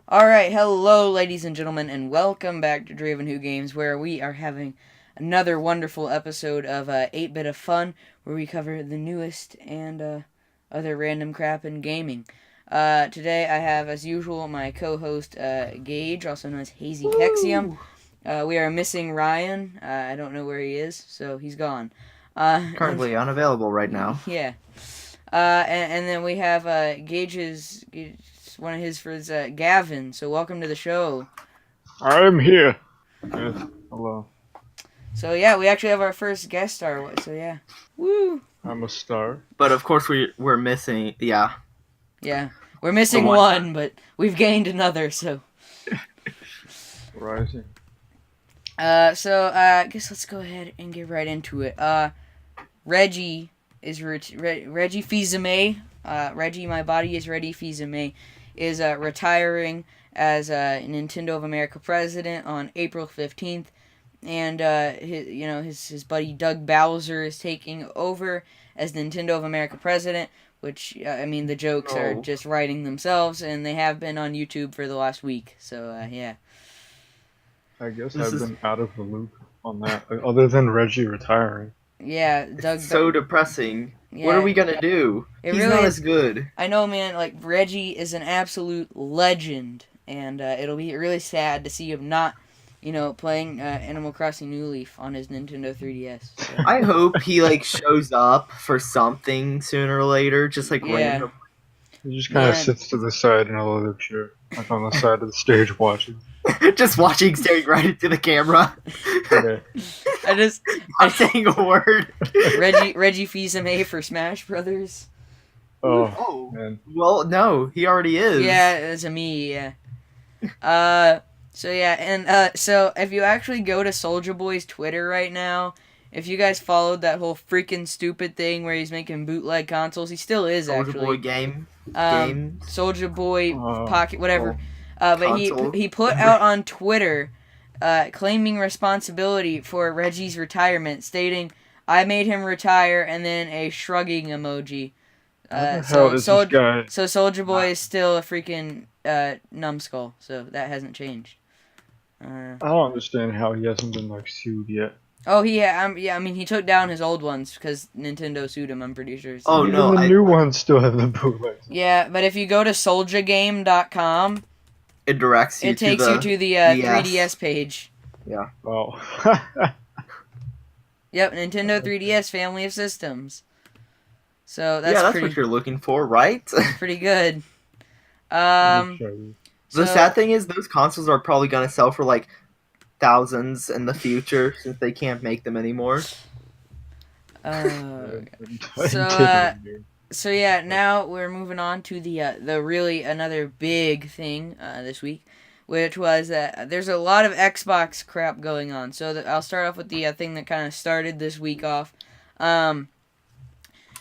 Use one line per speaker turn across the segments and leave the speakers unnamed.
Alright, hello ladies and gentlemen, and welcome back to Draven Who Games, where we are having another wonderful episode of 8-Bit of Fun, where we cover the newest and other random crap in gaming. Today I have, as usual, my co-host Gage, also known as Hazy Hexium. We are missing Ryan. I don't know where he is, so he's gone.
Currently unavailable right now.
Yeah. And then we have Gage's one of his friends, Gavin. So welcome to the show.
I'm here. Yes, hello.
So yeah, we actually have our first guest star. So yeah, woo.
I'm a star.
But of course we're missing,
Yeah, we're missing one, but we've gained another. So.
Rising.
I guess let's go ahead and get right into it. Reggie is Reggie Fils-Amie. Reggie, my body is Reggie Fils-Amie, is retiring as Nintendo of America president on April 15th, and his buddy Doug Bowser is taking over as Nintendo of America president. Which the jokes are just writing themselves, and they have been on YouTube for the last week. So yeah.
I guess I've been out of the loop on that, other than Reggie retiring.
Yeah, Doug.
It's so depressing. Yeah. What are we gonna do? He's really not as good.
I know, man. Like, Reggie is an absolute legend, and it'll be really sad to see him not, playing Animal Crossing New Leaf on his Nintendo 3DS. So.
I hope he shows up for something sooner or later, just random.
He just kind of sits to the side in a leather chair, like on the side of the stage watching.
Just watching, staring right into the camera.
Okay.
I'm saying a word.
Reggie Fils-Amie for Smash Brothers.
Oh man.
Well, no, he already is.
Yeah, it's a me. Yeah. So yeah, and so if you actually go to Soulja Boy's Twitter right now, if you guys followed that whole freaking stupid thing where he's making bootleg consoles, he still is actually.
Soulja Boy game.
Soulja Boy Pocket, whatever.
Oh.
But he put out on Twitter, claiming responsibility for Reggie's retirement, stating, "I made him retire," and then a shrugging emoji. So Soulja Boy is still a freaking numbskull, so that hasn't changed.
I don't understand how he hasn't been sued yet.
Oh, he took down his old ones because Nintendo sued him, I'm pretty sure. So.
Oh, no. The new ones still have the bootlegs.
Yeah, but if you go to souljagame.com,
it directs you
takes you to the 3DS page.
Yeah.
Oh.
Yep, Nintendo 3DS family of systems. So that's
what you're looking for, right?
Pretty good.
The sad thing is those consoles are probably going to sell for thousands in the future since they can't make them anymore.
So yeah, now we're moving on to the really another big thing this week, which was that there's a lot of Xbox crap going on. So I'll start off with the thing that kind of started this week off,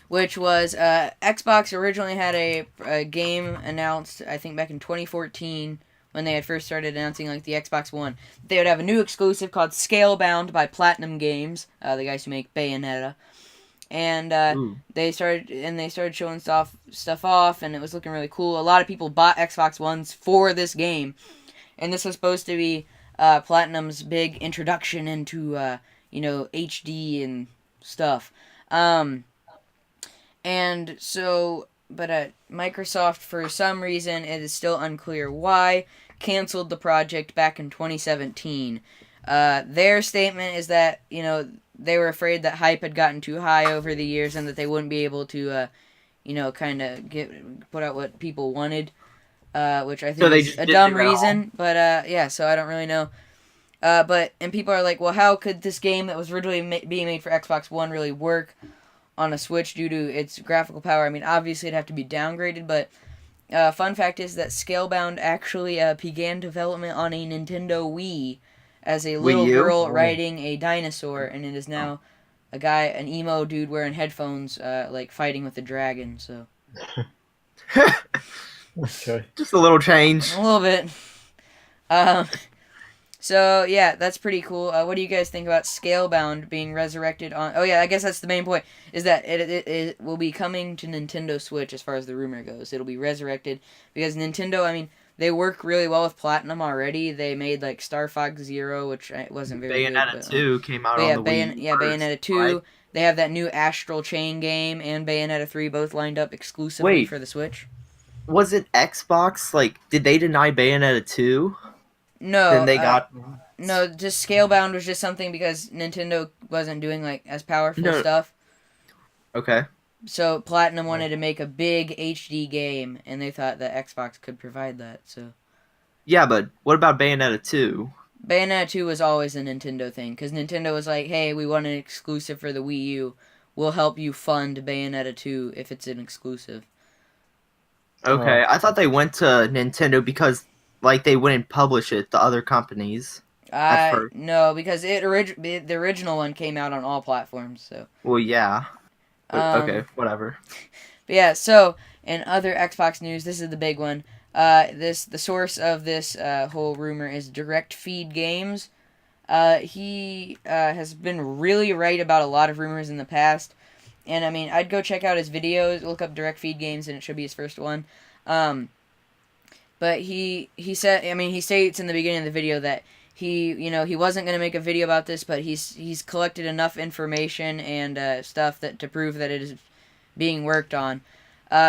which was Xbox originally had a game announced, I think back in 2014, when they had first started announcing the Xbox One. They would have a new exclusive called Scalebound by Platinum Games, the guys who make Bayonetta. And they started showing stuff off, and it was looking really cool. A lot of people bought Xbox Ones for this game, and this was supposed to be Platinum's big introduction into HD and stuff. And so, but Microsoft, for some reason, it is still unclear why, canceled the project back in 2017. Their statement is that they were afraid that hype had gotten too high over the years and that they wouldn't be able to, kind of put out what people wanted, which I think is a dumb reason. But, so I don't really know. And people are like, well, how could this game that was originally being made for Xbox One really work on a Switch due to its graphical power? I mean, obviously it'd have to be downgraded, but fun fact is that Scalebound actually began development on a Nintendo Wii, as a little girl riding a dinosaur, and it is now an emo dude wearing headphones, fighting with a dragon, so.
Okay.
Just a little change.
A little bit. So, yeah, that's pretty cool. What do you guys think about Scalebound being resurrected on... Oh, yeah, I guess that's the main point, is that it will be coming to Nintendo Switch as far as the rumor goes. It'll be resurrected, because Nintendo, they work really well with Platinum already. They made like Star Fox Zero, which wasn't very good.
Bayonetta 2 came out
But
on
yeah,
the Wii U first,
Bayonetta 2.
right?
They have that new Astral Chain game and Bayonetta 3 both lined up exclusively
Wait.
for the Switch.
Was it Xbox? Like, did they deny Bayonetta 2? Then
No,
they got...
no, just Scalebound was just something because Nintendo wasn't doing like as powerful
No.
stuff.
Okay.
So Platinum wanted to make a big HD game, and they thought that Xbox could provide that. So
Yeah, but what about Bayonetta 2?
Bayonetta 2 was always a Nintendo thing, because Nintendo was like, hey, we want an exclusive for the Wii U. We'll help you fund Bayonetta 2 if it's an exclusive.
Okay, I thought they went to Nintendo because, like, they wouldn't publish it to other companies at first.
No, because the original one came out on all platforms, so.
Well, yeah. But, okay, whatever.
But yeah, so, in other Xbox news, this is the big one. The source of this whole rumor is Direct Feed Games. He has been really right about a lot of rumors in the past. And, I mean, I'd go check out his videos, look up Direct Feed Games, and it should be his first one. But he said, I mean, he states in the beginning of the video that he wasn't going to make a video about this, but he's collected enough information and stuff to prove that it is being worked on.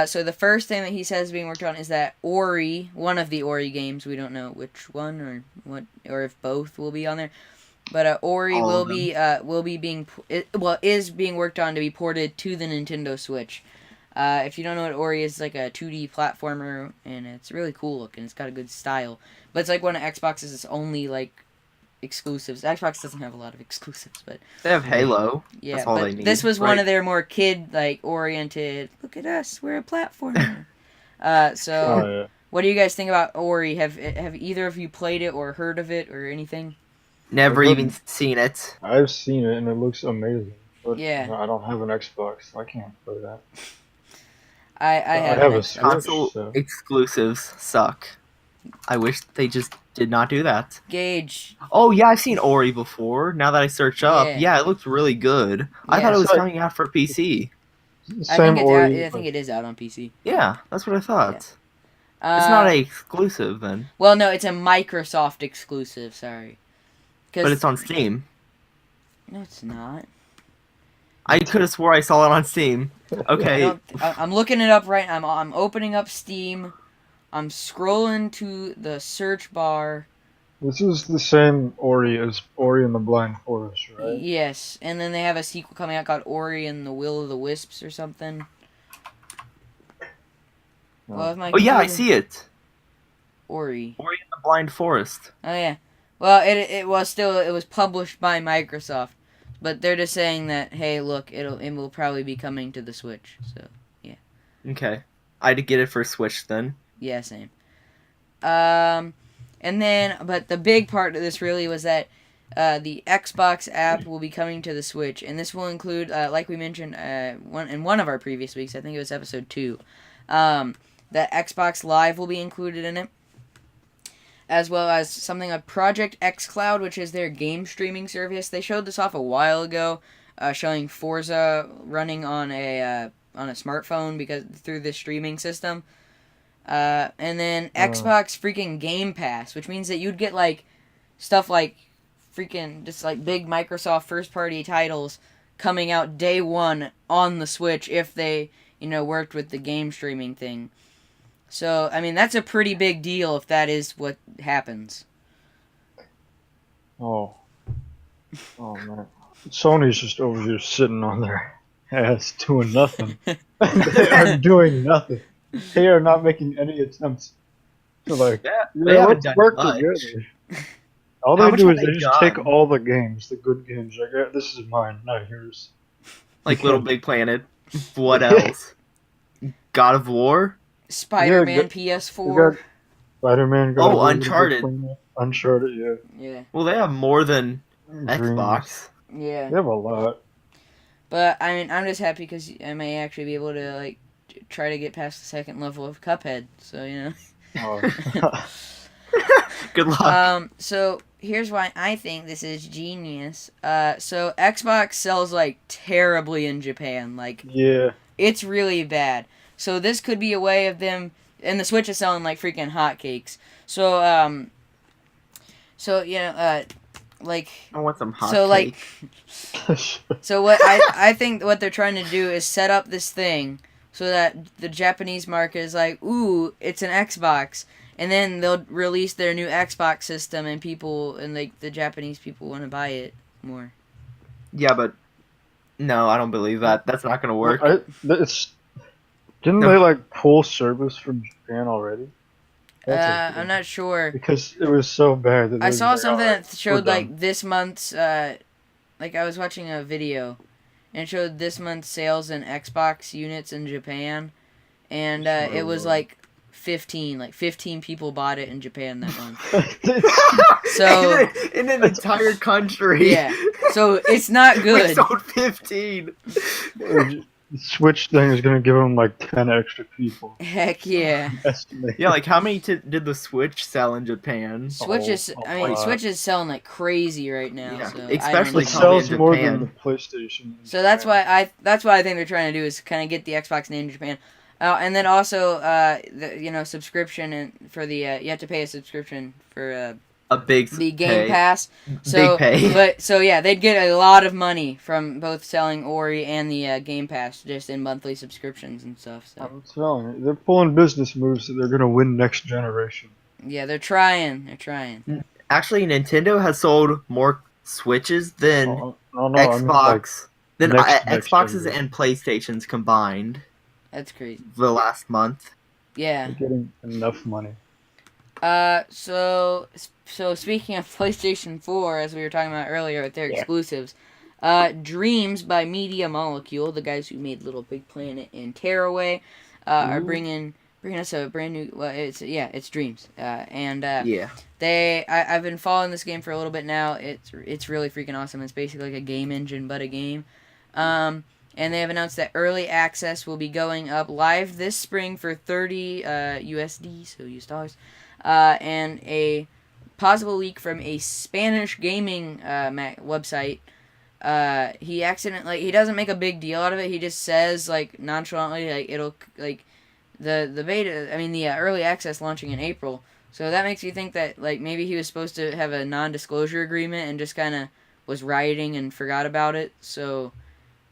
So the first thing that he says being worked on is that Ori, one of the Ori games, we don't know which one or what, or if both will be on there, but Ori is being worked on to be ported to the Nintendo Switch. If you don't know what Ori is, it's like a 2D platformer, and it's really cool looking. It's got a good style, but it's like one of Xbox's only like exclusives. Xbox doesn't have a lot of exclusives, but
they have Halo.
Yeah,
that's all
but
they need,
this was one of their more kid like oriented. Look at us, we're a platformer. What do you guys think about Ori? Have either of you played it or heard of it or anything?
Never even seen it.
I've seen it and it looks amazing. But
yeah,
I don't have an Xbox, so I can't play that.
I have a
Switch,
console exclusives suck. I wish they just did not do that.
Gage.
Oh yeah, I've seen Ori before. Now that I search up, yeah, it looks really good. Yeah. I thought it was coming out for PC.
I think it is out on PC.
Yeah, that's what I thought. Yeah. It's not an exclusive then.
Well, no, it's a Microsoft exclusive. Sorry.
But it's on Steam.
No, it's not.
I could have swore I saw it on Steam. Okay.
I'm looking it up right now. I'm opening up Steam. I'm scrolling to the search bar.
This is the same Ori as Ori and the Blind Forest, right?
Yes, and then they have a sequel coming out called Ori and the Will of the Wisps or something.
Oh yeah, I see it.
Ori
and the Blind Forest.
Oh yeah. Well, it was published by Microsoft, but they're just saying that, hey, look, it will probably be coming to the Switch. So yeah.
Okay, I'd get it for Switch then.
Yeah, same. And then, but the big part of this really was that the Xbox app will be coming to the Switch, and this will include, like we mentioned, in one of our previous weeks, I think it was episode 2, that Xbox Live will be included in it, as well as something like Project xCloud, which is their game streaming service. They showed this off a while ago, showing Forza running on a smartphone through this streaming system. And then Xbox freaking Game Pass, which means that you'd get like stuff like freaking just like big Microsoft first party titles coming out day one on the Switch if they, worked with the game streaming thing. So, I mean, that's a pretty big deal if that is what happens.
Oh man. Sony's just over here sitting on their ass doing nothing. They are doing nothing. They are not making any attempts to let's work together. All they do is they just take all the games, the good games. Like, this is mine, not yours.
Like Little Big Planet. What else? God of War?
Spider-Man PS4.
Spider-Man.
Uncharted.
Uncharted,
yeah.
Well, they have more than Xbox.
Yeah.
They have a lot.
But, I mean, I'm just happy because I may actually be able to, try to get past the second level of Cuphead. So,
Oh.
Good luck.
So, here's why I think this is genius. So, Xbox sells, terribly in Japan.
Yeah.
It's really bad. So this could be a way of them and the Switch is selling like freaking hotcakes. So like
I want some hot
so
cake.
so what I think what they're trying to do is set up this thing so that the Japanese market is like, ooh, it's an Xbox, and then they'll release their new Xbox system, and people and like the Japanese people want to buy it more.
Yeah, but no, I don't believe that. That's not gonna work.
Didn't they like pull service from Japan already?
I'm not sure
because it was so bad that
I saw something that showed
we're
like this month's like I was watching a video and it showed this month's sales in Xbox units in Japan, and it was like 15 people bought it in Japan that month. So
in an entire country.
Yeah. So it's not good.
We sold 15.
The Switch thing is gonna give them like 10 extra people.
Heck yeah.
Yeah, like how many did the Switch sell in Japan?
Switch is selling like crazy right now.
Yeah,
so
especially
it sells
in
more
Japan.
than the PlayStation.
So that's why I think they're trying to do is kind of get the Xbox name in Japan. And then also, subscription and for the you have to pay a subscription for
a big
the Game
pay.
Pass. So,
big pay.
But so yeah, they'd get a lot of money from both selling Ori and the Game Pass just in monthly subscriptions and stuff. So
I'm telling you, they're pulling business moves that they're gonna win next generation.
yeah, they're trying. They're trying.
Actually, Nintendo has sold more Switches than Xbox than Xboxes and PlayStations combined.
That's crazy.
The last month.
Yeah.
They're getting enough money.
So speaking of PlayStation 4, as we were talking about earlier with their exclusives, Dreams by Media Molecule, the guys who made Little Big Planet and Tearaway, are bringing us a brand new. Well, it's Dreams, I've been following this game for a little bit now. It's really freaking awesome. It's basically like a game engine, but a game. And they have announced that early access will be going up live this spring for $30 USD, so US dollars, and a possible leak from a Spanish gaming website. He doesn't make a big deal out of it. He just says like nonchalantly like it'll like the beta. I mean the early access launching in April. So that makes you think that like maybe he was supposed to have a non-disclosure agreement and just kind of was rioting and forgot about it. So.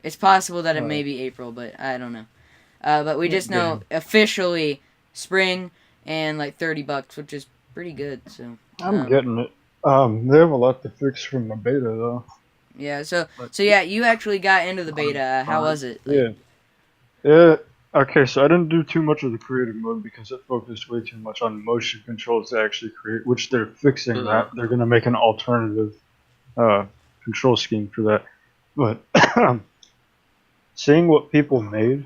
It's possible that it may be April, but I don't know. But we just know officially spring and like $30, which is pretty good. So
I'm getting it. They have a lot to fix from the beta though.
Yeah. So yeah, you actually got into the beta. How was it?
Yeah. Okay, so I didn't do too much of the creative mode because it focused way too much on motion controls to actually create, which they're fixing that. They're gonna make an alternative control scheme for that, but. Seeing what people made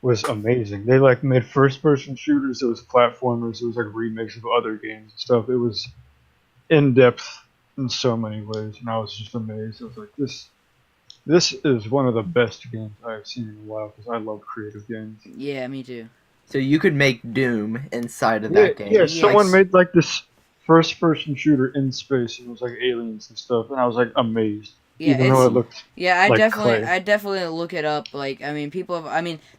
was amazing. They like made first-person shooters. It was platformers. It was like remakes of other games and stuff. It was in depth in so many ways, and I was just amazed. I was like, this is one of the best games I've seen in a while because I love creative games.
Yeah, me too.
So you could make Doom inside of that game.
Yeah, someone made like this first-person shooter in space, and it was like aliens and stuff, and I was like amazed.
Yeah,
even though it looked
I
like
definitely look it up. Like, I mean,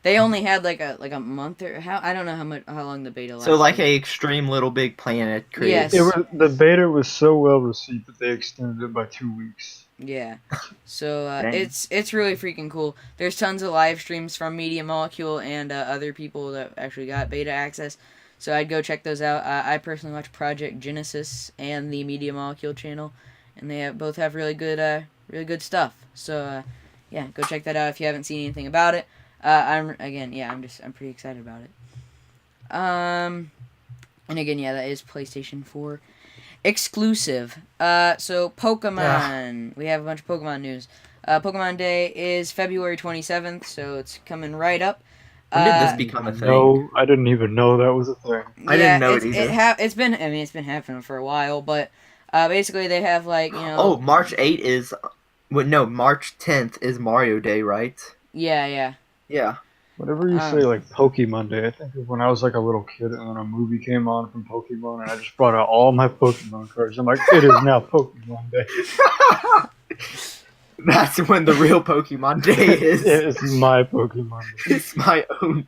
they only had like a month or I don't know how long the beta lasted.
So like a extreme Little Big Planet created.
Yes.
The beta was so well received that they extended it by 2 weeks.
Yeah, so it's really freaking cool. There's tons of live streams from Media Molecule and other people that actually got beta access. So I'd go check those out. I personally watch Project Genesis and the Media Molecule channel, and they both have really good stuff. So yeah, go check that out if you haven't seen anything about it. I'm pretty excited about it. And again, yeah, that is PlayStation 4 exclusive. So Pokemon. We have a bunch of Pokemon news. Pokemon Day is February 27th, so it's coming right up.
When did this become a thing?
No, I didn't even know that was a thing.
I didn't know it either.
It's been happening for a while, but basically they have like, you know.
Oh, March 8th is. March 10th is Mario Day, right?
Yeah.
Yeah.
Whenever you say like Pokemon Day, I think of when I was like a little kid and then a movie came on from Pokemon and I just brought out all my Pokemon cards. I'm like, it is now Pokemon Day.
That's when the real Pokemon Day is.
It's my Pokemon Day.
It's my own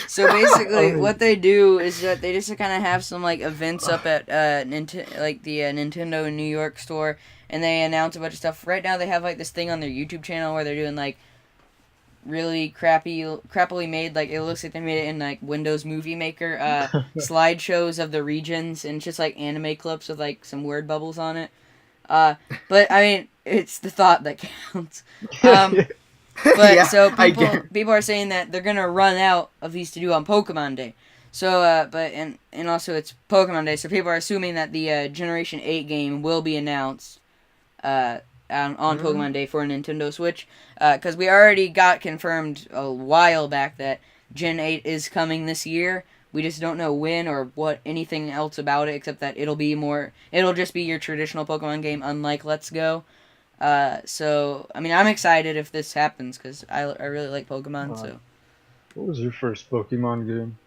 So basically, what they do is that they just kind of have some like events up at the Nintendo New York store, and they announce a bunch of stuff. Right now, they have like this thing on their YouTube channel where they're doing like really crappily made, like it looks like they made it in like Windows Movie Maker, slideshows of the regions, and it's just like anime clips with like some word bubbles on it. But I mean, it's the thought that counts. But
Yeah,
so
I get.
people are saying that they're gonna run out of these to do on Pokemon Day. So and also it's Pokemon Day, so people are assuming that the Generation 8 game will be announced on Pokemon Day for a Nintendo Switch. Because we already got confirmed a while back that Gen 8 is coming this year. We just don't know when or what anything else about it, except that it'll just be your traditional Pokemon game, unlike Let's Go. So, I mean, I'm excited if this happens, because I really like Pokemon, so.
What was your first Pokemon game?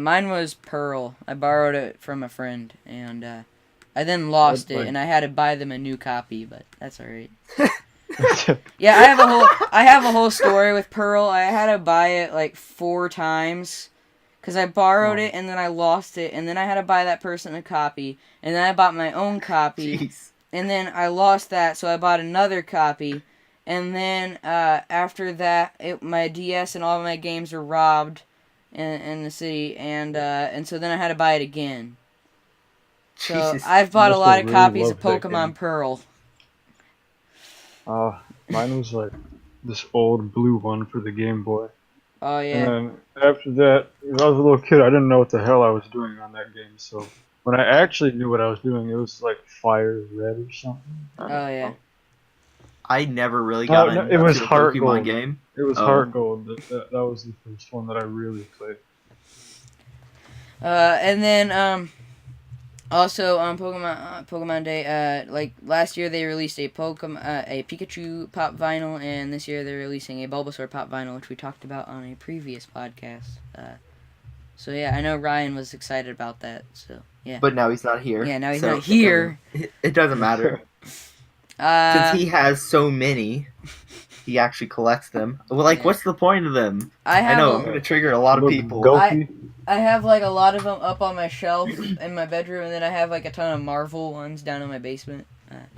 Mine was Pearl. I borrowed it from a friend, and I then lost it, and I had to buy them a new copy, but that's alright. Yeah, I have a whole story with Pearl. I had to buy it like 4 times, because I borrowed it, and then I lost it, and then I had to buy that person a copy, and then I bought my own copy.
Jeez.
And then I lost that, so I bought another copy. And then after that, my DS and all of my games were robbed in the city, and so then I had to buy it again. So
Jesus.
I've bought a lot of
really
copies of
loved that
Pokemon
game.
Pearl.
Mine was like this old blue one for the Game Boy.
Oh yeah.
And then after that, when I was a little kid, I didn't know what the hell I was doing on that game. So when I actually knew what I was doing, it was like Fire Red or something.
Oh yeah.
I never really got into
it was
the
Heart
Pokemon
Gold.
game.
It was Heart Gold. That was the first one that I really played.
And then also on Pokemon Day, like last year they released a Pikachu pop vinyl, and this year they're releasing a Bulbasaur pop vinyl, which we talked about on a previous podcast. So yeah, I know Ryan was excited about that. So yeah.
But now he's not here.
Yeah, now he's not here.
It doesn't matter. Since he has so many, he actually collects them. Well, like, what's the point of them? I know, I'm going to trigger a lot of people.
I have, like, a lot of them up on my shelf in my bedroom, and then I have, like, a ton of Marvel ones down in my basement.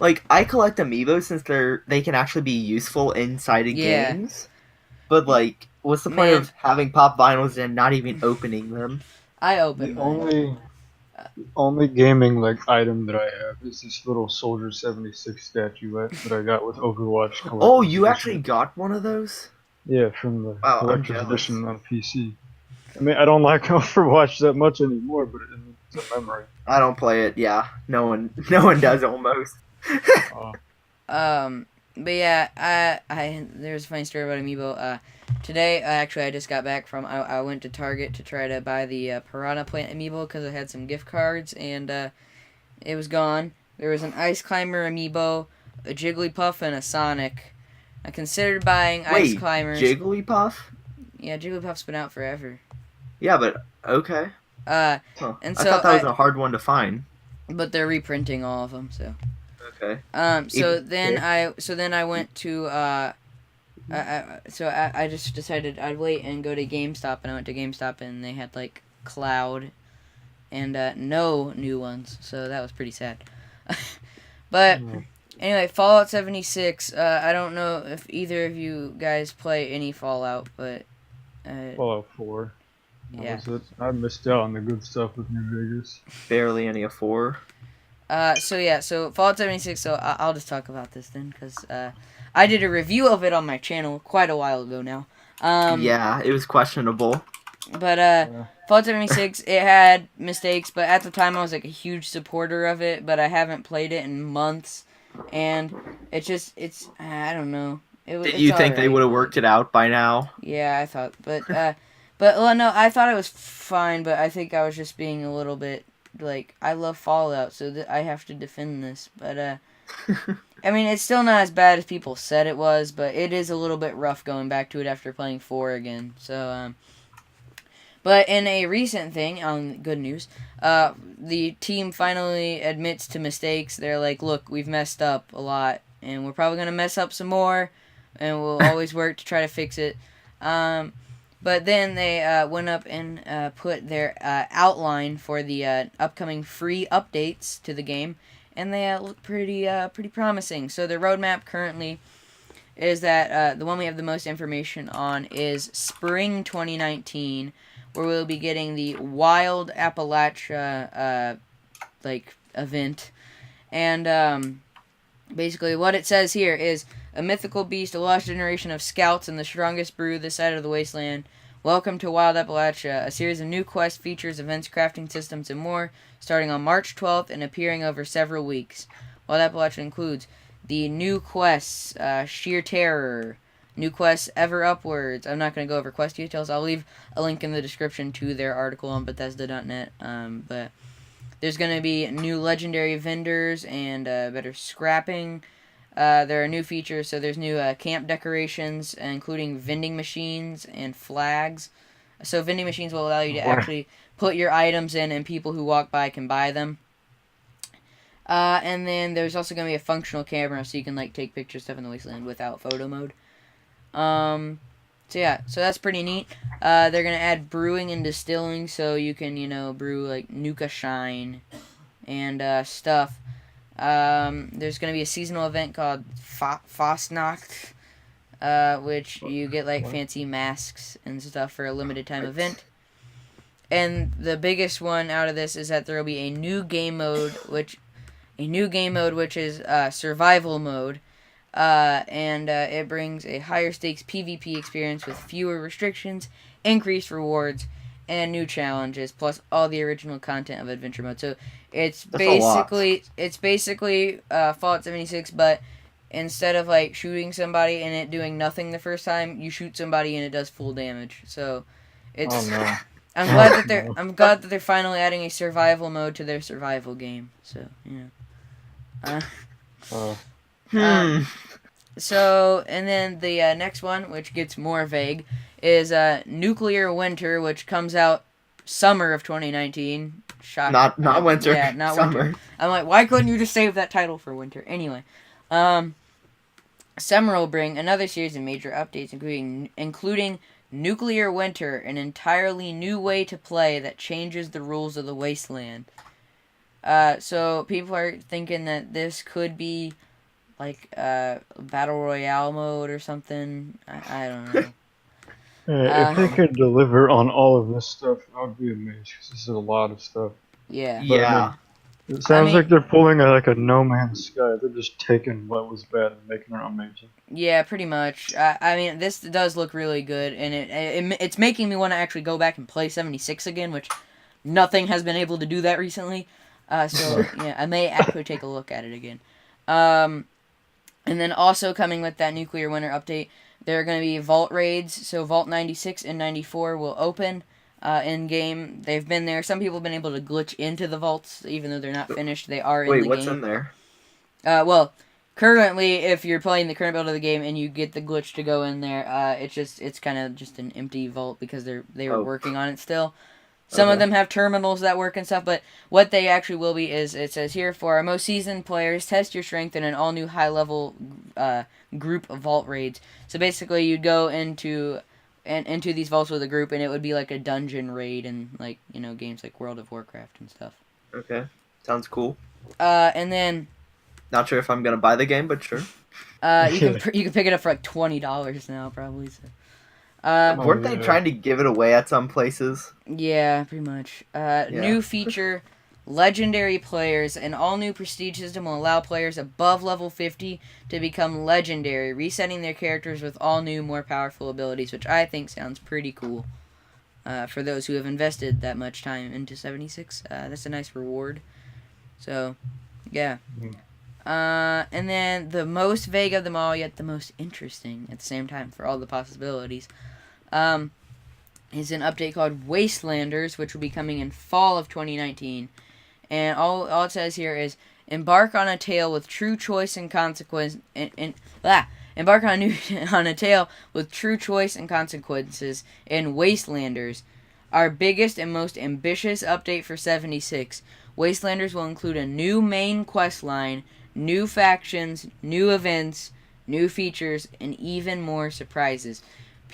Like, I collect amiibos since they can actually be useful inside of games. But, like, what's the point of having pop vinyls and not even opening them?
I open
mine. The only gaming like item that I have is this little Soldier 76 statuette that I got with Overwatch.
Oh, you actually got one of those?
Yeah, from the collector's edition on PC. I mean, I don't like Overwatch that much anymore, but it's a memory.
I don't play it. Yeah, no one does almost.
But yeah, there's a funny story about Amiibo. Today, actually, I just got back from, I went to Target to try to buy the Piranha Plant Amiibo because I had some gift cards, and it was gone. There was an Ice Climber Amiibo, a Jigglypuff, and a Sonic. I considered buying Ice Climbers.
Jigglypuff?
Yeah, Jigglypuff's been out forever.
Yeah, but okay.
And
so
I
thought that was a hard one to find.
But they're reprinting all of them, so.
Okay.
So then I went to I just decided I'd wait and go to GameStop, and I went to GameStop, and they had like Cloud and no new ones, so that was pretty sad. But anyway, Fallout 76. I don't know if either of you guys play any Fallout, but
Fallout 4.
Yeah.
I missed out on the good stuff with New Vegas.
Barely any of 4.
So Fallout 76, so I'll just talk about this then, because I did a review of it on my channel quite a while ago now.
Yeah, it was questionable.
But Fallout 76, it had mistakes, but at the time I was like a huge supporter of it, but I haven't played it in months, and it's I don't know.
Did you think they would have worked it out by now?
Yeah, I thought, but well, no, I thought it was fine, but I think I was just being a little bit, like, I love Fallout, so I have to defend this, but, I mean, it's still not as bad as people said it was, but it is a little bit rough going back to it after playing 4 again, so, but in a recent thing, on good news, the team finally admits to mistakes. They're like, look, we've messed up a lot, and we're probably going to mess up some more, and we'll always work to try to fix it. But then they went up and put their outline for the upcoming free updates to the game, and they look pretty promising. So the roadmap currently is that the one we have the most information on is spring 2019, where we'll be getting the Wild Appalachia event, and basically what it says here is a mythical beast, a lost generation of scouts, and the strongest brew this side of the wasteland. Welcome to Wild Appalachia, a series of new quests, features, events, crafting systems, and more, starting on March 12th and appearing over several weeks. Wild Appalachia includes the new quests, Sheer Terror, new quests, Ever Upwards. I'm not going to go over quest details. I'll leave a link in the description to their article on Bethesda.net. But there's going to be new legendary vendors and better scrapping. There are new features, so there's new camp decorations, including vending machines and flags. So vending machines will allow you to actually put your items in, and people who walk by can buy them. And then there's also going to be a functional camera, so you can take pictures stuff in the wasteland without photo mode. So that's pretty neat. They're going to add brewing and distilling, so you can, brew Nuka Shine and stuff. There's going to be a seasonal event called Fastnacht, which you get fancy masks and stuff for a limited time event. And the biggest one out of this is that there will be a new game mode, which is survival mode, and it brings a higher stakes PvP experience with fewer restrictions, increased rewards, and new challenges, plus all the original content of adventure mode. So it's basically Fallout 76, but instead of shooting somebody and it doing nothing the first time, you shoot somebody and it does full damage. So it's I'm glad that they're finally adding a survival mode to their survival game. So So, and then the next one, which gets more vague, is Nuclear Winter, which comes out summer of 2019. Shocking.
Not winter.
Yeah, not
summer.
winter. I'm like, why couldn't you just save that title for winter? Anyway, summer will bring another series of major updates, including Nuclear Winter, an entirely new way to play that changes the rules of the wasteland. So people are thinking that this could be Battle Royale mode or something. I don't know.
If they could deliver on all of this stuff, I would be amazed, because this is a lot of stuff.
Yeah.
Yeah.
It sounds like they're pulling a No Man's Sky. They're just taking what was bad and making it amazing.
Yeah, pretty much. This does look really good, and it's making me want to actually go back and play 76 again, which nothing has been able to do that recently. So yeah, I may actually take a look at it again. And then also coming with that Nuclear Winter update, there are going to be vault raids. So Vault 96 and 94 will open in-game. They've been there. Some people have been able to glitch into the vaults, even though they're not finished. They are in the game.
Wait, what's in there?
Well, currently, if you're playing the current build of the game and you get the glitch to go in there, it's kind of just an empty vault because they were working on it still. Some of them have terminals that work and stuff, but what they actually will be is, it says here, for our most seasoned players, test your strength in an all-new high-level group of vault raids. So basically, you'd go into these vaults with a group, and it would be like a dungeon raid in, games like World of Warcraft and stuff.
Okay. Sounds cool.
And then...
Not sure if I'm going to buy the game, but sure.
You can pick it up for $20 now, probably, so...
Weren't they trying to give it away at some places?
Yeah, pretty much. New feature, legendary players. An all-new prestige system will allow players above level 50 to become legendary, resetting their characters with all new, more powerful abilities, which I think sounds pretty cool. For those who have invested that much time into 76. That's a nice reward. So, yeah. And then the most vague of them all, yet the most interesting at the same time for all the possibilities, is an update called Wastelanders, which will be coming in fall of 2019. And all it says here is, embark on a tale with true choice and consequence. Embark on a tale with true choice and consequences in Wastelanders, our biggest and most ambitious update for 76. Wastelanders will include a new main quest line, new factions, new events, new features, and even more surprises.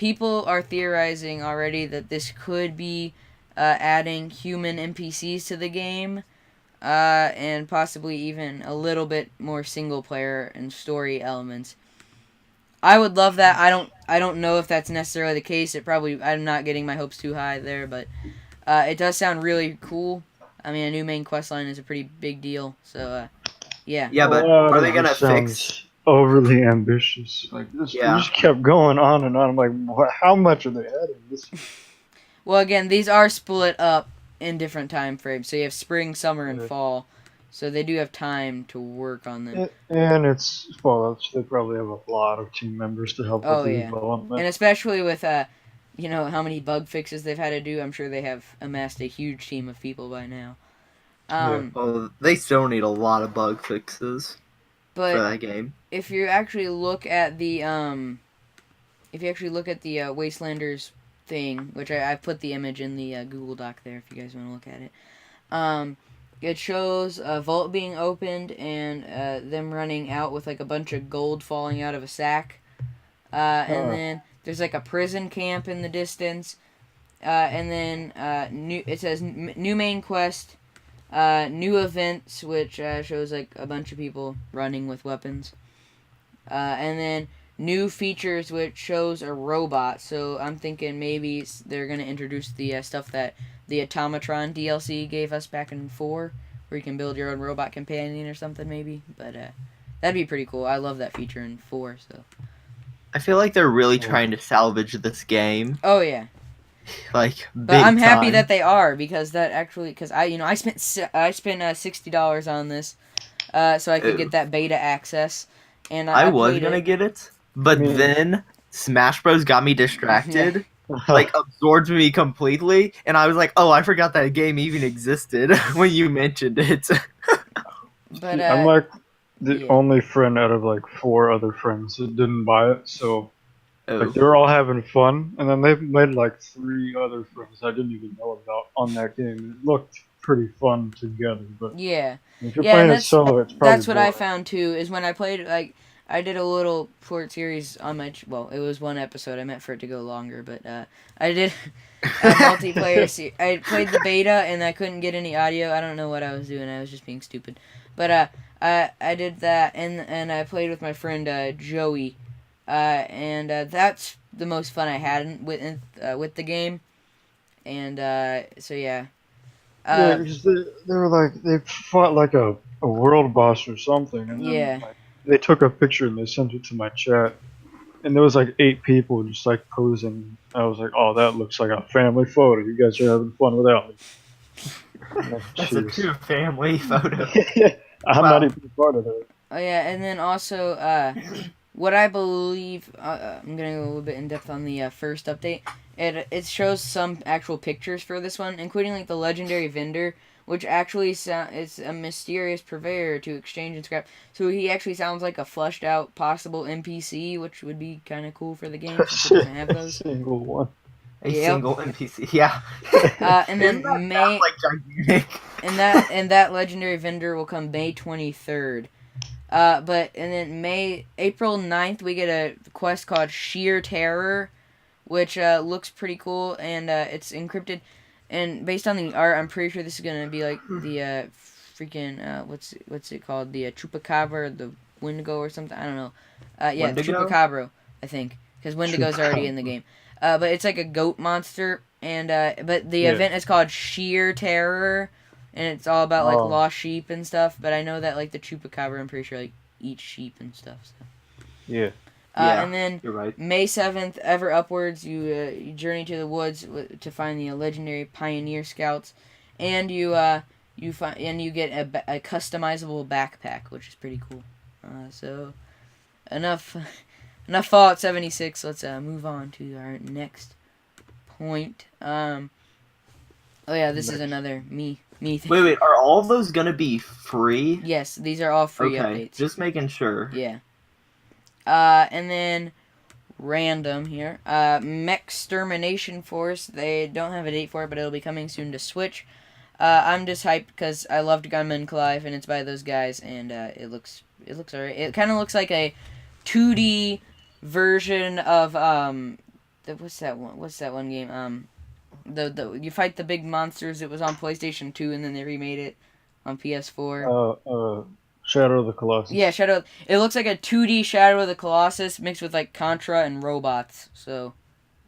people are theorizing already that this could be adding human NPCs to the game, and possibly even a little bit more single player and story elements. I would love that. I don't know if that's necessarily the case. I'm not getting my hopes too high there, but it does sound really cool. I mean, a new main quest line is a pretty big deal, so yeah.
Yeah, but are they gonna fix?
Overly ambitious. Like this,
Yeah.
they just kept going on and on. I'm like, how much are they adding? This.
Well, again, these are split up in different time frames, so you have spring, summer, and fall. So they do have time to work on them.
And it's Fallout. They probably have a lot of team members to help with the development.
And especially with how many bug fixes they've had to do. I'm sure they have amassed a huge team of people by now.
Well, they still need a lot of bug fixes for that game.
If you actually look at the Wastelanders thing, which I put the image in the Google Doc there, if you guys want to look at it. It shows a vault being opened and them running out with like a bunch of gold falling out of a sack. And then there's like a prison camp in the distance. And then it says new main quest, new events, which shows like a bunch of people running with weapons. And then new features, which shows a robot. So I'm thinking maybe they're going to introduce the stuff that the Automatron DLC gave us back in 4, where you can build your own robot companion or something maybe. But that'd be pretty cool. I love that feature in 4. So
I feel like they're really trying to salvage this game.
Oh yeah.
Like,
but I'm happy that they are, because I spent $60 on this, so I could get that beta access, and I
was gonna get it, but then Smash Bros got me distracted, like absorbed me completely, and I was like, oh, I forgot that game even existed when you mentioned it.
But
I'm like the only friend out of like 4 other friends that didn't buy it, so. Like they were all having fun, and then they made like 3 other friends I didn't even know about on that game. It looked pretty fun together, but if you're playing it solo, it's probably
that's what I found too. Is when I played, like, I did a little port series on my it was 1 episode. I meant for it to go longer, but I did a multiplayer. I played the beta and I couldn't get any audio. I don't know what I was doing. I was just being stupid, but I did that, and I played with my friend Joey. And that's the most fun I had with the game, and so yeah.
Because they were like, they fought like a world boss or something, and then like, they took a picture and they sent it to my chat, and there was like 8 people just like posing. I was like, oh, that looks like a family photo. You guys are having fun without me.
That's a true family photo.
I'm not even part of it.
Oh yeah, and then also what I believe, I'm going to go a little bit in depth on the first update. It shows some actual pictures for this one, including like the legendary vendor, which actually is a mysterious purveyor to exchange and scrap. So he actually sounds like a fleshed out possible NPC, which would be kind of cool for the game since it doesn't have those.
Single one.
Single NPC, yeah.
And then and that legendary vendor will come May 23rd. And then April 9th, we get a quest called Sheer Terror, which looks pretty cool, and it's encrypted. And based on the art, I'm pretty sure this is gonna be like the freaking what's it called? The Chupacabra, or the Wendigo or something. I don't know. Chupacabra, I think, because Wendigo's already in the game. But it's like a goat monster, and but the event is called Sheer Terror. And it's all about, like, lost sheep and stuff. But I know that, like, the Chupacabra, I'm pretty sure, like, eats sheep and stuff. So.
Yeah.
And then
you're right.
May 7th, ever upwards, you journey to the woods to find the legendary Pioneer Scouts. And you get a customizable backpack, which is pretty cool. So, enough Fallout 76. Let's move on to our next point. Oh yeah, this is another me thing.
Wait, are all of those gonna be free?
Yes, these are all free updates.
Just making sure.
Yeah. And then random here. Mech Extermination Force. They don't have a date for it, but it'll be coming soon to Switch. I'm just hyped because I loved Gunman Clive, and it's by those guys, and it looks alright. It kind of looks like a 2D version of what's that one? What's that one game? The you fight the big monsters. It was on PlayStation 2, and then they remade it on PS4.
Shadow of the Colossus.
Yeah, Shadow. It looks like a 2D Shadow of the Colossus mixed with like Contra and robots. So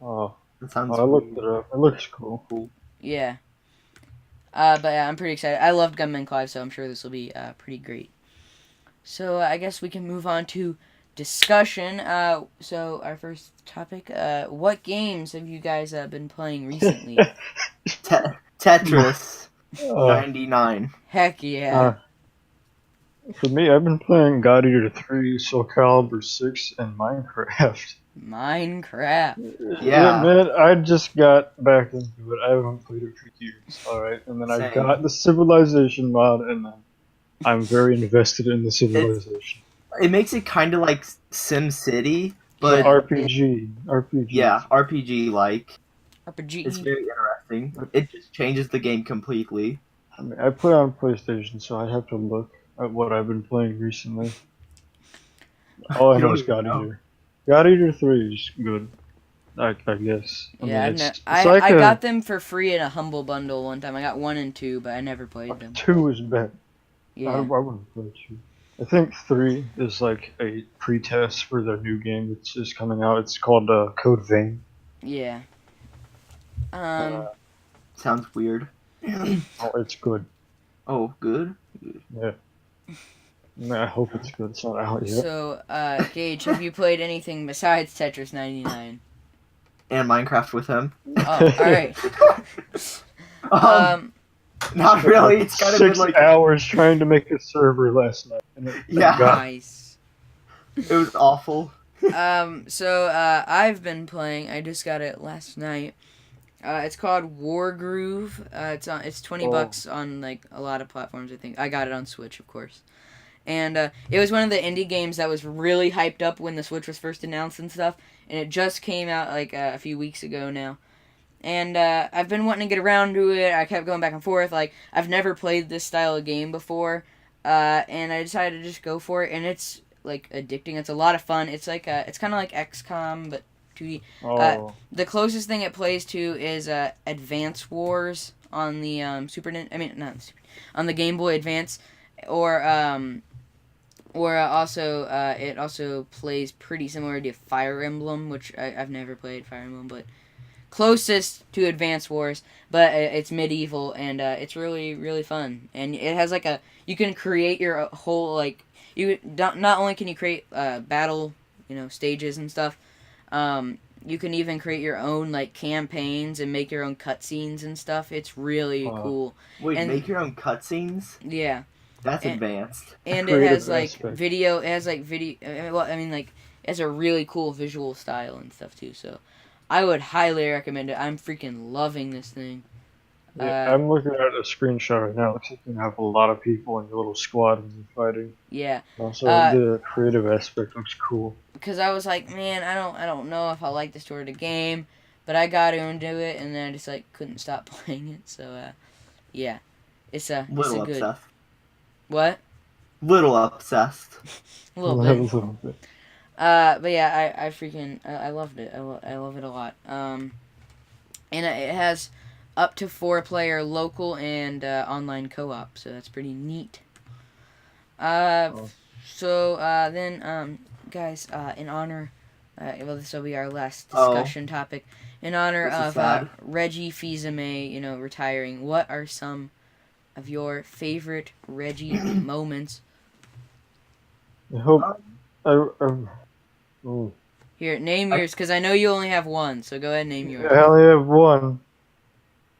Oh,
That sounds
I looked
weird.
it up. It looks cool.
yeah. But yeah, I'm pretty excited. I loved Gunman Clive, so I'm sure this will be pretty great. So I guess we can move on to discussion. So our first topic. What games have you guys been playing recently?
Tetris
Uh,
99.
Heck yeah.
uh, for me, I've been playing God Eater 3, Soul Calibur 6, and Minecraft.
Minecraft.
Yeah.
Man, I just got back into it. I haven't played it for years. Alright, and then I
Same.
got the Civilization mod, and then I'm very invested in the Civilization.
It makes it kind of like Sim City,
But
but
RPG.
yeah, RPG like.
RPG.
It's very interesting. It just changes the game completely.
I mean, I play on PlayStation, so I have to look at what I've been playing recently. All I
You
know
don't
is
even
God
know.
Eater. God Eater 3 is good, I guess.
Yeah,
It's
I
like
got them for free in a Humble Bundle one time. I got 1 and 2, but I never played them.
2 is bad. I
Yeah.
wouldn't play 2. I think 3 is like a pre-test for their new game that's just coming out. It's called Code Vein.
Yeah.
Sounds weird.
Oh, it's good.
Oh, good.
Yeah. I hope it's good. It's not out yet.
So, Gage, have you played anything besides Tetris 99?
And Minecraft with him.
Oh, alright.
Not really. It's kind of been
6
like
hours trying to make a server last night. And
Yeah.
Nice.
it was awful.
So, I've been playing, I just got it last night. It's called Wargroove. It's $20 on, like, a lot of platforms, I think. I got it on Switch, of course. And it was one of the indie games that was really hyped up when the Switch was first announced and stuff. And it just came out like a few weeks ago now. And I've been wanting to get around to it. I kept going back and forth. Like, I've never played this style of game before. And I decided to just go for it. And it's, like, addicting. It's a lot of fun. It's like it's kind of like XCOM, but 2D.
Oh.
The closest thing it plays to is Advance Wars on the on the Game Boy Advance. Or also, it also plays pretty similar to Fire Emblem, which I've never played Fire Emblem, but closest to Advance Wars, but it's medieval, and it's really, really fun. And it has like you can create your whole, like, not only can you create battle, stages and stuff, you can even create your own, like, campaigns and make your own cutscenes and stuff. It's really cool.
Wait, make your own cutscenes?
Yeah.
That's advanced.
And it has, like, video, it has a really cool visual style and stuff, too, so I would highly recommend it. I'm freaking loving this thing.
Yeah, I'm looking at a screenshot right now. It looks like you have a lot of people in your little squad and you're fighting.
Yeah.
Also, the creative aspect looks cool.
Because I was like, man, I don't know if I like this sort of game, but I got into it, and then I just, like, couldn't stop playing it, so, yeah. It's a good...
Obsessed.
What?
Little obsessed.
A little bit. But yeah, I freaking I loved it. I love it a lot. And it has up to 4-player local and online co-op, so that's pretty neat. So then guys, in honor, this will be our last discussion topic. In honor of Reggie Fils-Amie, retiring, what are some of your favorite Reggie moments?
I hope.
Here, name yours, because I know you only have one, so go ahead and name yours.
I only have one.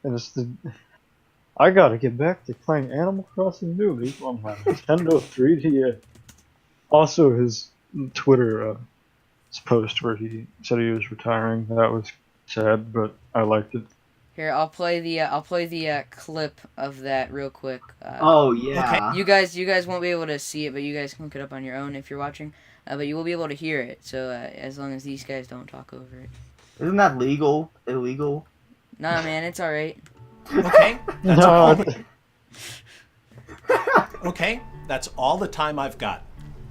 And it's I gotta get back to playing Animal Crossing New Leaf on my Nintendo 3DS. Also, his Twitter post where he said he was retiring. That was sad, but I liked it.
Here, I'll play the clip of that real quick.
Oh yeah.
Okay. You guys won't be able to see it, but you guys can look it up on your own if you're watching. But you will be able to hear it. So as long as these guys don't talk over it.
Isn't that illegal?
Nah, man, it's all right.
Okay. That's
No.
all. Okay, that's all the time I've got.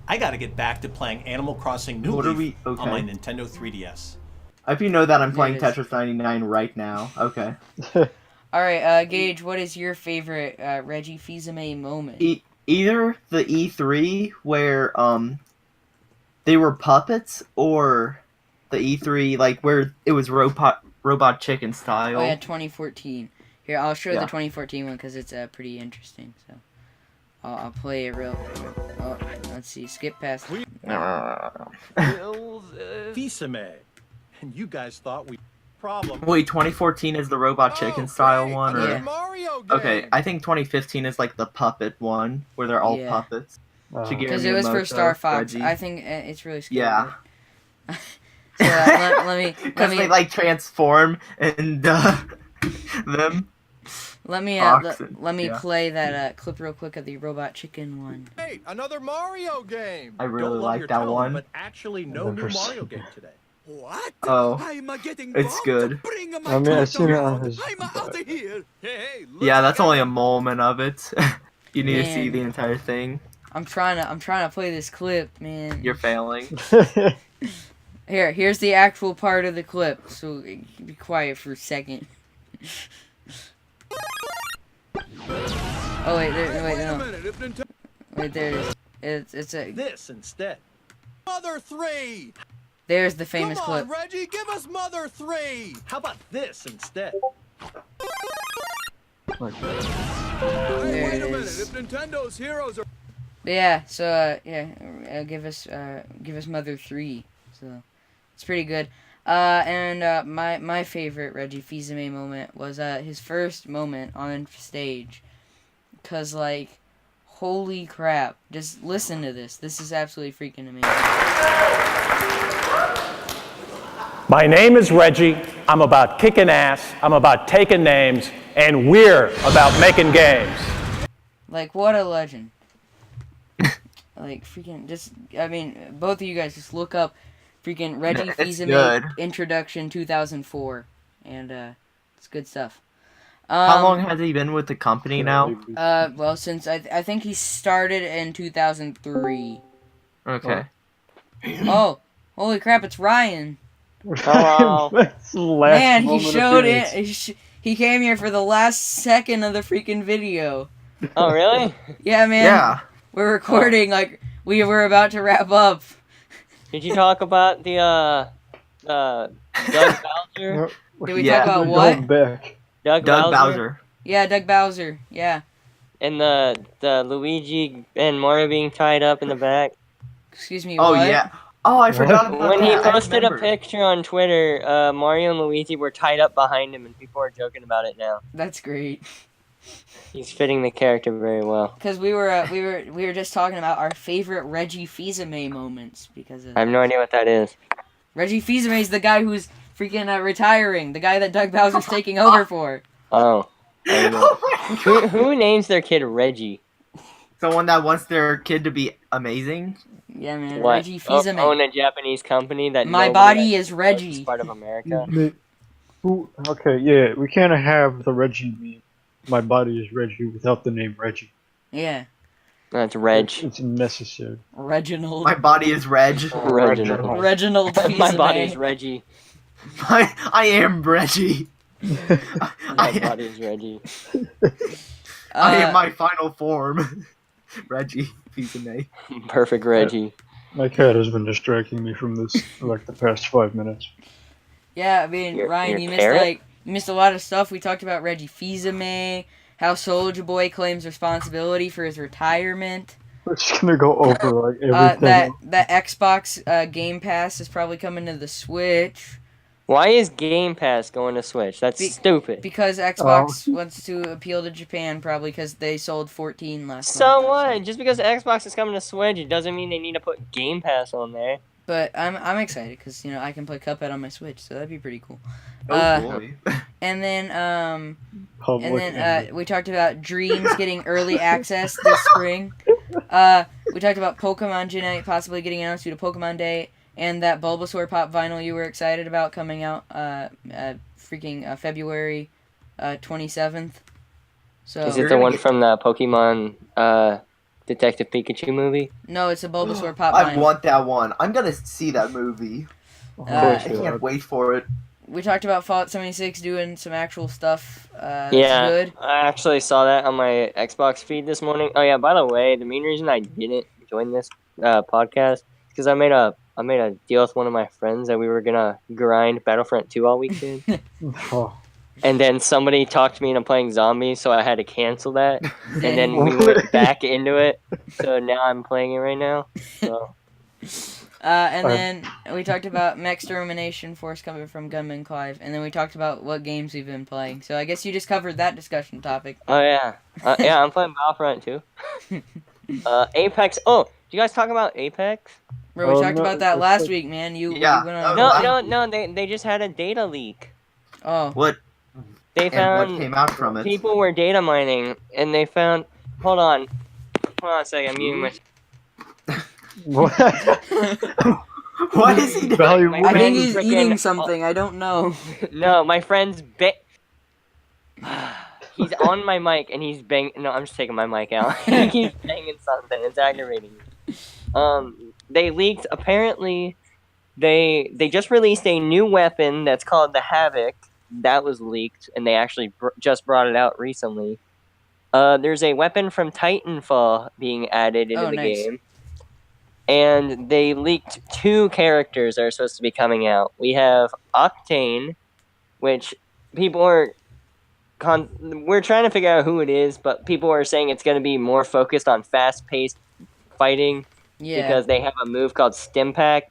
I got to get back to playing Animal Crossing New
What are
Leaf
we- okay.
on my Nintendo 3DS.
I hope you know that I'm
There
playing
it is.
Tetris 99 right now. Okay.
All right, Gage, what is your favorite Reggie Fils-Amie moment?
Either the E3 where they were puppets, or the E3 like where it was robot chicken style.
Oh yeah, 2014. Here, I'll show the
Yeah.
2014 one because it's pretty interesting. So I'll play it real. Oh, let's see. Skip past.
Fils-Amie. And you guys thought we problem.
Wait, 2014 is the robot chicken style one, or
Yeah.
Mario game.
okay? I think 2015 is like the puppet one where they're all
Yeah.
puppets. Shigeru
Because it was for
Miyamoto,
Star Fox.
Reggie.
I think it's really scary.
Yeah.
but- so let me
Because they like transform and them.
let me
Fox and-
let me
yeah.
play that clip real quick of the robot chicken one.
Hey, another Mario game.
I
Don't
really
love
like
your
that
tone,
one.
But actually, no new Mario game today.
What?
Oh,
I'm getting
it's
bombed.
good.
Bring my
I mean, I've seen it on
around.
his-
I'm out of here. Hey, look
Yeah, that's
like
only a moment of it. You need to see
Man.
the entire thing.
I'm trying to play this clip, man.
You're failing.
Here's the actual part of the clip. So be quiet for a second. Oh wait,
Wait a
no.
minute. If Nintendo
Wait, there it is. It's a
This instead.
Mother 3.
there's the famous
Come on,
clip.
Reggie, give us Mother 3.
How about this instead?
Like,
Hey,
There
wait
it
a minute.
is.
If Nintendo's heroes are
But yeah, so give us Mother 3. So it's pretty good. And my favorite Reggie Fils-Amie moment was his first moment on stage. 'Cause like, holy crap! Just listen to this. This is absolutely freaking amazing.
My name is Reggie. I'm about kicking ass. I'm about taking names. And we're about making games.
Like, what a legend. Like, freaking, I mean, both of you guys just look up freaking Reggie
It's
Fils-Amie
good.
Introduction 2004. And, it's good stuff.
How long has he been with the company now?
Well, since I think he started in 2003.
Okay.
Oh, holy crap, it's Ryan.
Hello.
That's the last
Man, he
moment of
showed
appearance.
it. He came here for the last second of the freaking video.
Oh, really?
Yeah, man.
Yeah.
We're recording, like, we were about to wrap up.
Did you talk about the Doug Bowser?
Did we
Yeah.
talk about
We're
what?
going back.
Doug
Doug Bowser.
Yeah, Doug Bowser. Yeah.
And the Luigi and Mario being tied up in the back.
Excuse me,
Oh
what?
yeah. Oh, I forgot about
When he
that. I
posted a
remember.
picture on Twitter, Mario and Luigi were tied up behind him, and people are joking about it now.
That's great.
He's fitting the character very well.
Because we were just talking about our favorite Reggie Fils-Amie moments because of
I have no idea what that is.
Reggie Fils-Amie is the guy who's freaking retiring, the guy that Doug Bowser's taking over for.
Oh. I don't know. Who names their kid Reggie?
Someone that wants their kid to be amazing.
Yeah, man,
What?
Reggie Fils-Amie.
Own a Japanese company that
My
nobody
body
else
is Reggie.
is part of America.
Who? Okay, yeah, we can't have the Reggie meme. My body is Reggie without the name Reggie.
Yeah,
That's Reg.
It's necessary.
Reginald.
My body is Reg.
Reginald.
Reginald
My
Fils-Amie.
body's Reggie.
I am Reggie.
My body's Reggie.
I am my final form. Reggie Fils-Amie.
Perfect Reggie.
My cat has been distracting me from this for like the past 5 minutes.
Yeah, I mean, Ryan, you missed a lot of stuff. We talked about Reggie Fils-Amie, how Soulja Boy claims responsibility for his retirement.
We're just gonna go over like everything.
That Xbox Game Pass is probably coming to the Switch
Why is Game Pass going to Switch? That's stupid.
because Xbox wants to appeal to Japan, probably because they sold 14 last month.
So what? Just because Xbox is coming to Switch, it doesn't mean they need to put Game Pass on there.
But I'm excited because I can play Cuphead on my Switch, so that'd be pretty cool.
Oh boy.
And then
Public
we talked about Dreams getting early access this spring. We talked about Pokemon Unite possibly getting announced due to Pokemon Day, and that Bulbasaur pop vinyl you were excited about coming out February 27th. So
Is it the one from the Pokemon Detective Pikachu movie?
no, it's a Bulbasaur pop
I
vinyl.
want that one. I'm gonna see that movie. I
course
can't wait for it.
We talked about Fallout 76 doing some actual stuff. That's
Yeah,
good.
I actually saw that on my Xbox feed this morning. Oh yeah, by the way, the main reason I didn't join this podcast is because I made a deal with one of my friends that we were gonna grind Battlefront 2 all weekend.
Oh,
And then somebody talked me into playing zombies, so I had to cancel that. And then we went back into it, so now I'm playing it right now. So.
And then we talked about Mech Extermination Force coming from Gunman Clive, and then we talked about what games we've been playing. So I guess you just covered that discussion topic.
Oh yeah, yeah, I'm playing Battlefront too. Apex. Oh, did you guys talk about Apex?
Bro, we talked
no,
about that
it's
last
like-
week, man. You went on.
No. They just had a data leak.
Oh,
What?
They
And
found
what came out from it?
people were data mining, and they found. Hold on a second. I'm muting my.
What?
What is he doing?
Value
My
I think
friend's
he's
frickin-
eating something. I don't know.
No, my friend's he's on my mic and he's bang. No, I'm just taking my mic out. He's banging something. It's aggravating me. They leaked. Apparently, they just released a new weapon that's called the Havoc. That was leaked, and they actually just brought it out recently. There's a weapon from Titanfall being added into the
nice.
game. And they leaked 2 characters that are supposed to be coming out. We have Octane, which people are... we're trying to figure out who it is, but people are saying it's going to be more focused on fast-paced fighting.
Yeah.
Because they have a move called Stimpack.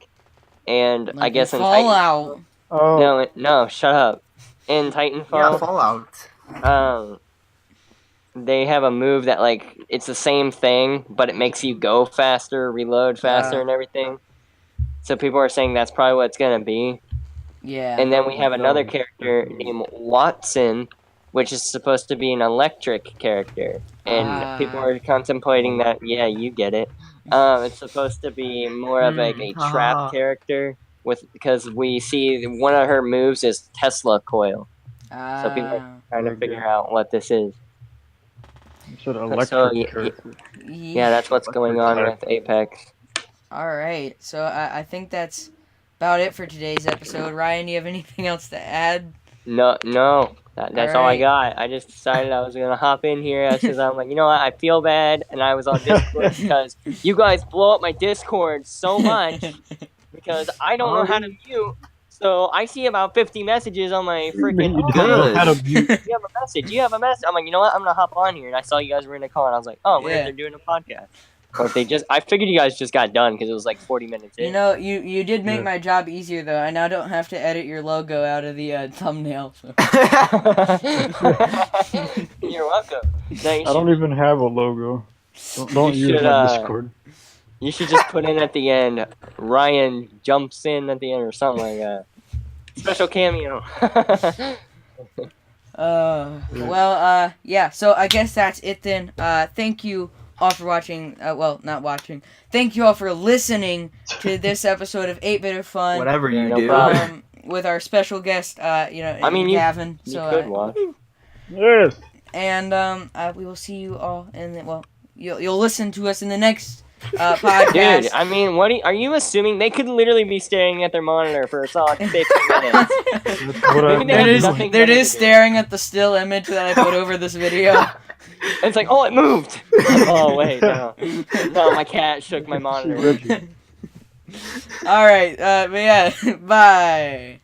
And
Like
I guess in
Fallout.
Oh,
No, shut up. In
Yeah,
Titanfall...
Fallout.
They have a move that, like, it's the same thing, but it makes you go faster, reload faster, and everything. So people are saying that's probably what it's going to be.
Yeah.
And then we have another character named Watson, which is supposed to be an electric character. And people are contemplating that, yeah, you get it. It's supposed to be more of like a trap character, because we see one of her moves is Tesla coil. So people are trying to figure out what this is.
sort of electric.
Yeah, that's what's going on with Apex.
All right. So I think that's about it for today's episode. Ryan, do you have anything else to add?
No, that's all I got. I just decided I was gonna hop in here because I'm like, you know what? I feel bad, and I was on Discord because you guys blow up my Discord so much because I don't know how to mute. So I see about 50 messages on my freaking.
You don't know how to mute.
You have a message. You have a message. I'm like, you know what? I'm gonna hop on here, and I saw you guys were in a call, and I was like, oh, weird, they're doing a podcast. But I figured you guys just got done because it was like 40 minutes in.
You know, you did make my job easier though. I now don't have to edit your logo out of the thumbnail. So.
You're welcome. No,
I don't even have a logo. Don't
You
use
should,
my Discord.
You should just put in at the end, Ryan jumps in at the end or something like that. Special cameo.
Yeah, so I guess that's it then. Thank you all for watching, not watching. Thank you all for listening to this episode of 8-Bit of Fun.
Whatever you
no
do.
problem.
With our special guest, Gavin.
You could watch.
Yes.
And we will see you all you'll listen to us in the next podcast.
Dude, I mean, are you assuming they could literally be staring at their monitor for a solid 50 minutes? Maybe they have nothing
They're
better
just
to do.
staring at the still image that I put over this video.
It's like, oh, it moved. Oh, wait, no. No, my cat shook my monitor.
Alright, but yeah, bye.